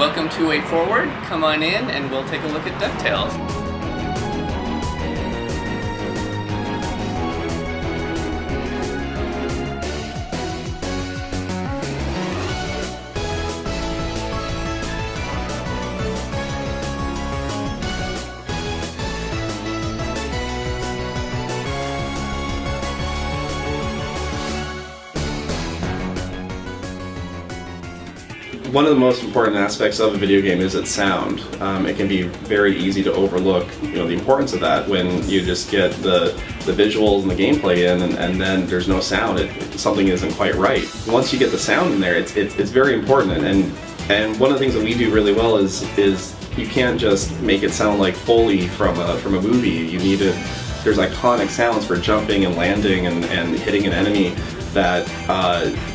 Welcome to Way Forward. Come on in and we'll take a look at DuckTales. One of the most important aspects of a video game is its sound. It can be very easy to overlook, the importance of that when you just get the visuals and the gameplay in, and then there's no sound. Something isn't quite right. Once you get the sound in there, it's very important. And one of the things that we do really well is you can't just make it sound like Foley from a movie. You need to. There's iconic sounds for jumping and landing and hitting an enemy that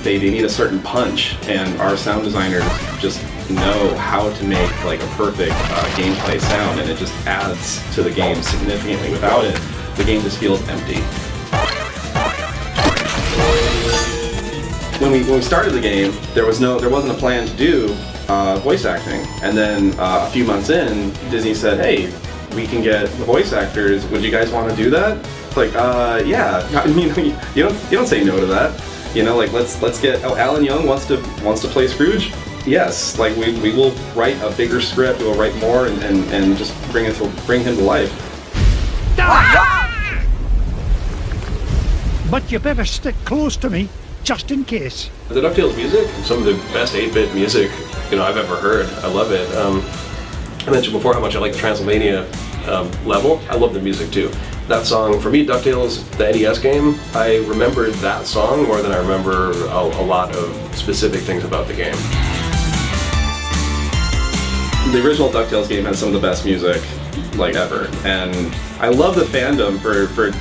they need a certain punch, and our sound designers just know how to make like a perfect gameplay sound, and it just adds to the game significantly. Without it, the game just feels empty. When we started the game, there wasn't a plan to do voice acting, and then a few months in, Disney said, "Hey, we can get the voice actors. Would you guys want to do that?" It's like, yeah. I mean, you don't say no to that. Like let's get. Oh, Alan Young wants to play Scrooge. Yes, like we will write a bigger script. We'll write more and just bring him to life. But you better stick close to me, just in case. The DuckTales music, some of the best 8-bit music I've ever heard. I love it. I mentioned before how much I like the Transylvania level. I love the music too. That song, for me, DuckTales, the NES game, I remembered that song more than I remember a lot of specific things about the game. The original DuckTales game has some of the best music ever, and I love the fandom for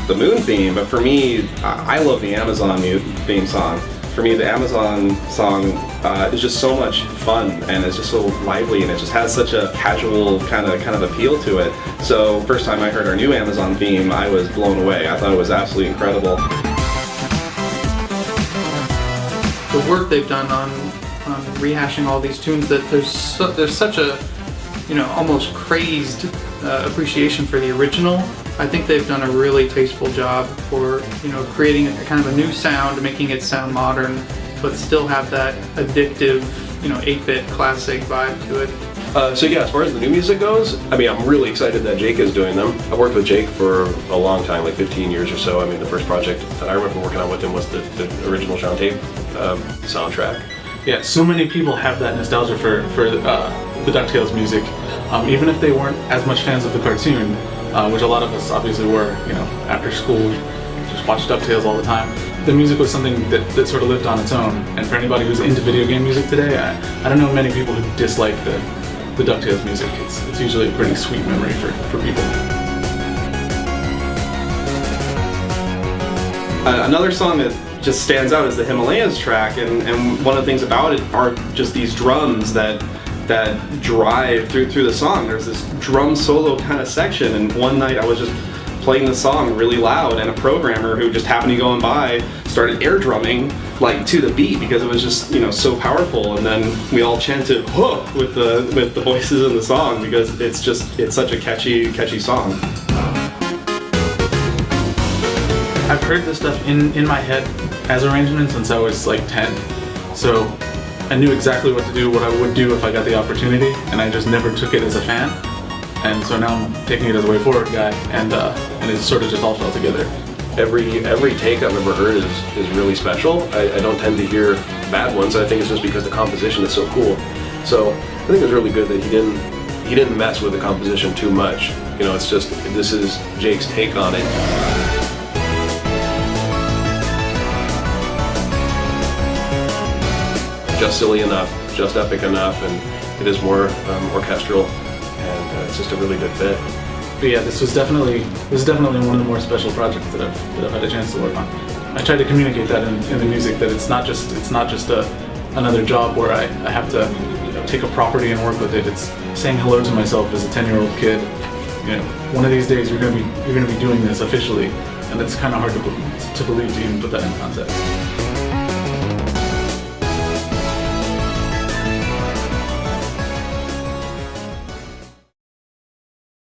the Moon theme, but for me, I love the Amazon theme song. For me, the Amazon song is just so much fun, and it's just so lively, and it just has such a casual kind of appeal to it. So first time I heard our new Amazon theme, I was blown away. I thought it was absolutely incredible. The work they've done on rehashing all these tunes, that there's such a almost crazed appreciation for the original. I think they've done a really tasteful job for creating a kind of a new sound, making it sound modern, but still have that addictive 8-bit classic vibe to it. So yeah, as far as the new music goes, I mean, I'm really excited that Jake is doing them. I've worked with Jake for a long time, like 15 years or so. I mean, the first project that I remember working on with him was the original Shantae soundtrack. Yeah, so many people have that nostalgia for the DuckTales music, even if they weren't as much fans of the cartoon, which a lot of us obviously were. After school, just watched DuckTales all the time. The music was something that sort of lived on its own, and for anybody who's into video game music today, I don't know many people who dislike the DuckTales music. It's usually a pretty sweet memory for people. Another song that just stands out is the Himalayas track, and one of the things about it are just these drums that drive through the song. There's this drum solo kind of section, and one night I was just playing the song really loud, and a programmer who just happened to be going by started air drumming to the beat because it was just so powerful, and then we all chanted "Huh" with the voices in the song because it's such a catchy song. I've heard this stuff in my head as arrangements since I was like 10, so I knew exactly what to do, what I would do if I got the opportunity, and I just never took it as a fan. And so now I'm taking it as a Way Forward guy, and it sort of just all fell together. Every take I've ever heard is really special. I don't tend to hear bad ones. I think it's just because the composition is so cool. So I think it's really good that he didn't mess with the composition too much. It's just, this is Jake's take on it. Just silly enough, just epic enough, and it is more orchestral, and it's just a really good fit. But yeah, this is definitely one of the more special projects that I've had a chance to work on. I tried to communicate that in the music, that it's not just another job where I have to take a property and work with it. It's saying hello to myself as a 10-year-old kid. One of these days you're gonna be doing this officially, and it's kind of hard to believe to even put that in context.